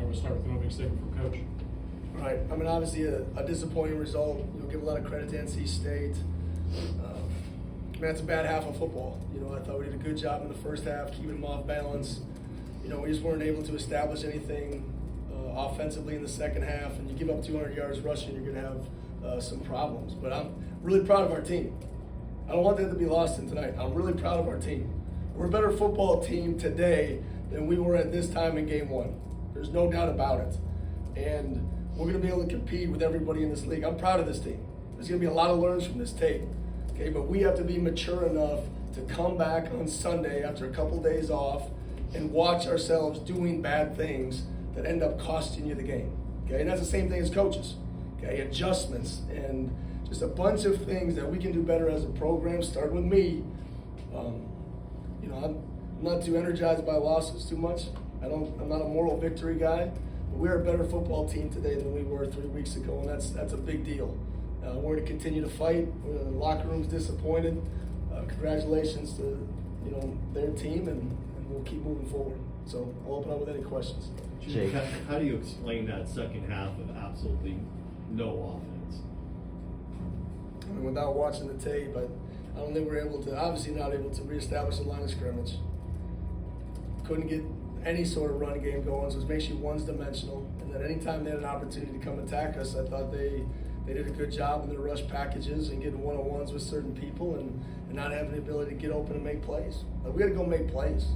we'll start with an opening statement from Coach. All right. I mean, obviously a disappointing result. You'll give a lot of credit to NC State. Man, it's a bad half of football. I thought we did a good job in the first half, keeping them off balance. We just weren't able to establish anything offensively in the second half. And you give up 200 yards rushing, you're going to have some problems. But I'm really proud of our team. I don't want that to be lost in tonight. I'm really proud of our team. We're a better football team today than we were at this time in game one. There's no doubt about it. And we're going to be able to compete with everybody in this league. I'm proud of this team. There's going to be a lot of learns from this tape. Okay, but we have to be mature enough to come back on Sunday after a couple days off and watch ourselves doing bad things that end up costing you the game. Okay, and that's the same thing as coaches. Okay, adjustments and just a bunch of things that we can do better as a program, starting with me. I'm not too energized by losses too much. I'm not a moral victory guy, but we're a better football team today than we were 3 weeks ago, and that's a big deal. We're going to continue to fight. The locker room's disappointed. Congratulations to their team, and we'll keep moving forward. So I'll open up with any questions. Jake, how do you explain that second half of absolutely no offense? I mean, without watching the tape, I don't think we're obviously not able to reestablish the line of scrimmage. Couldn't get any sort of run game going, so it makes you one-dimensional. And then anytime they had an opportunity to come attack us, I thought they did a good job in their rush packages and getting one-on-ones with certain people and not having the ability to get open and make plays. We got to go make plays.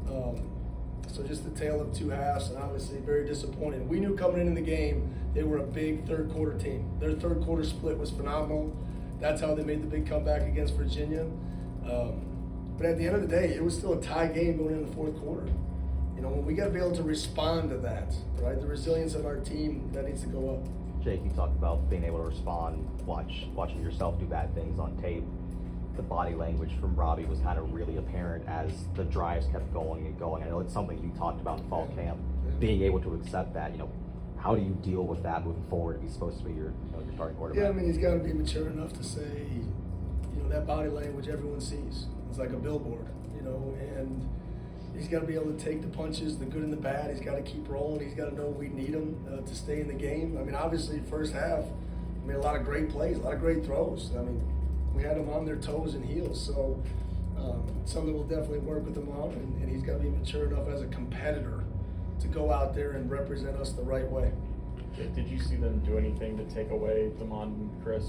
So just the tale of two halves, and obviously very disappointing. We knew coming into the game they were a big third quarter team. Their third quarter split was phenomenal. That's how they made the big comeback against Virginia. But at the end of the day, it was still a tie game going into the fourth quarter. We got to be able to respond to that, right? The resilience of our team, that needs to go up. Jake, you talked about being able to respond, watching yourself do bad things on tape. The body language from Robbie was kind of really apparent as the drives kept going and going. I know it's something you talked about in fall camp, being able to accept that. How do you deal with that moving forward if he's supposed to be your starting quarterback? Yeah, I mean, he's got to be mature enough to say, that body language everyone sees. It's like a billboard, and he's got to be able to take the punches, the good and the bad. He's got to keep rolling. He's got to know we need him to stay in the game. I mean, obviously, first half, made a lot of great plays, a lot of great throws. I mean, we had them on their toes and heels. So something we'll definitely work with him on, and he's got to be mature enough as a competitor to go out there and represent us the right way. Did you see them do anything to take away Damon and Chris?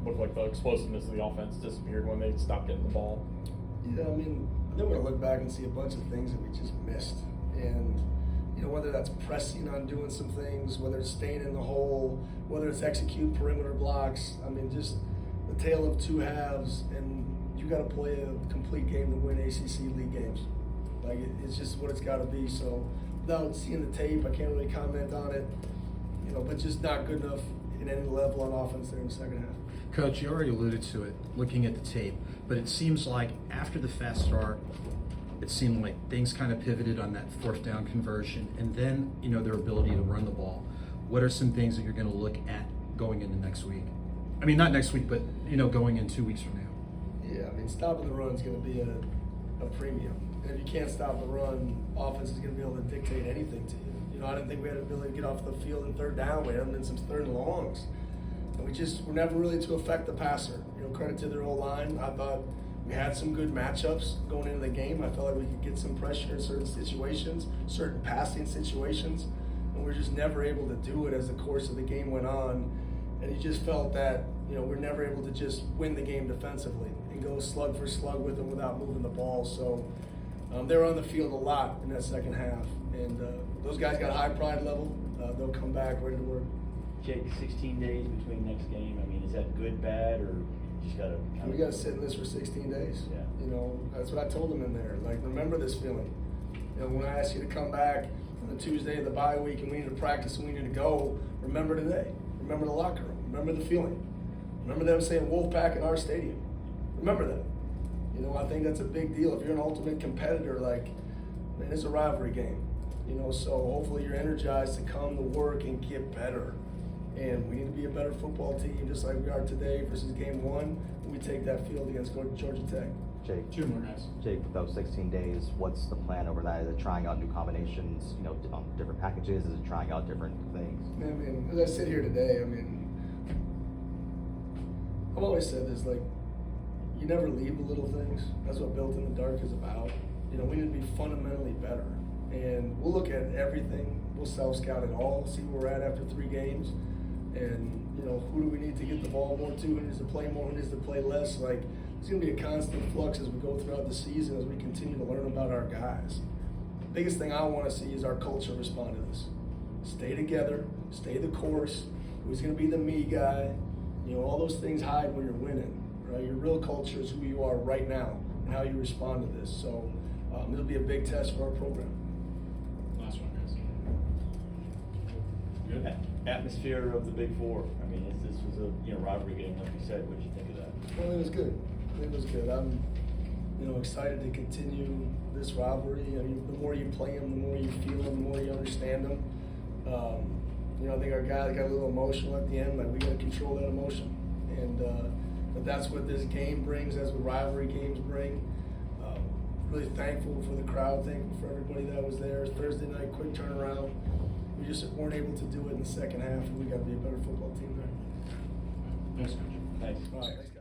Looked like the explosiveness of the offense disappeared when they stopped getting the ball. Yeah, I mean, then we're going to look back and see a bunch of things that we just missed. And, whether that's pressing on doing some things, whether it's staying in the hole, whether it's execute perimeter blocks. I mean, just the tale of two halves, and you got to play a complete game to win ACC league games. Like, it's just what it's got to be. So without seeing the tape, I can't really comment on it, but just not good enough in any level on offense there in the second half. Coach, you already alluded to it, looking at the tape, but it seems like after the fast start, it seemed like things kind of pivoted on that fourth down conversion, and then, their ability to run the ball. What are some things that you're going to look at going into next week? I mean, not next week, but, going in 2 weeks from now. Yeah, I mean, stopping the run is going to be a premium. And if you can't stop the run, offense is going to be able to dictate anything to you. I didn't think we had the ability to get off the field in third down. We had them in some third and longs. And we just were never really to affect the passer. Credit to their O-line. I thought we had some good matchups going into the game. I felt like we could get some pressure in certain situations, certain passing situations, and we were just never able to do it as the course of the game went on. And you just felt that, we're never able to just win the game defensively and go slug for slug with them without moving the ball. So they were on the field a lot in that second half. And those guys got a high pride level. They'll come back ready to work. Jake, 16 days between next game. I mean, is that good, bad, or you just got to? We got to sit in this for 16 days. Yeah. That's what I told them in there. Like, remember this feeling. When I asked you to come back on the Tuesday of the bye week and we need to practice and we need to go, remember today. Remember the locker room. Remember the feeling. Remember them saying Wolfpack in our stadium. Remember that. I think that's a big deal. If you're an ultimate competitor, like, man, it's a rivalry game. So hopefully you're energized to come to work and get better. And we need to be a better football team, just like we are today versus game one, when we take that field against Georgia Tech. Jake? 2 more guys. Jake, with those 16 days, what's the plan over that? Is it trying out new combinations, you know, on different packages? Is it trying out different things? I mean, as I sit here today, I mean, I've always said this, like, you never leave the little things. That's what Built in the Dark is about. You know, we need to be fundamentally better. And we'll look at everything. We'll self-scout it all, see where we're at after 3 games. And, you know, who do we need to get the ball more to? Who needs to play more? Who needs to play less? Like, it's going to be a constant flux as we go throughout the season, as we continue to learn about our guys. The biggest thing I want to see is our culture respond to this. Stay together, stay the course. Who's going to be the me guy? You know, all those things hide when you're winning, right? Your real culture is who you are right now and how you respond to this. So it'll be a big test for our program. Last one, guys. Good. Atmosphere of the Big Four. I mean, this was a rivalry game, like you said. What did you think of that? Well, it was good. It was good. I'm, excited to continue this rivalry. I mean, the more you play them, the more you feel them, the more you understand them. I think our guys got a little emotional at the end. Like, we got to control that emotion, and but that's what this game brings. That's what rivalry games bring. Really thankful for the crowd. Thankful for everybody that was there. Thursday night, quick turnaround. We just weren't able to do it in the second half, and we got to be a better football team there. Thanks, Coach. Thanks. All right, thanks, guys.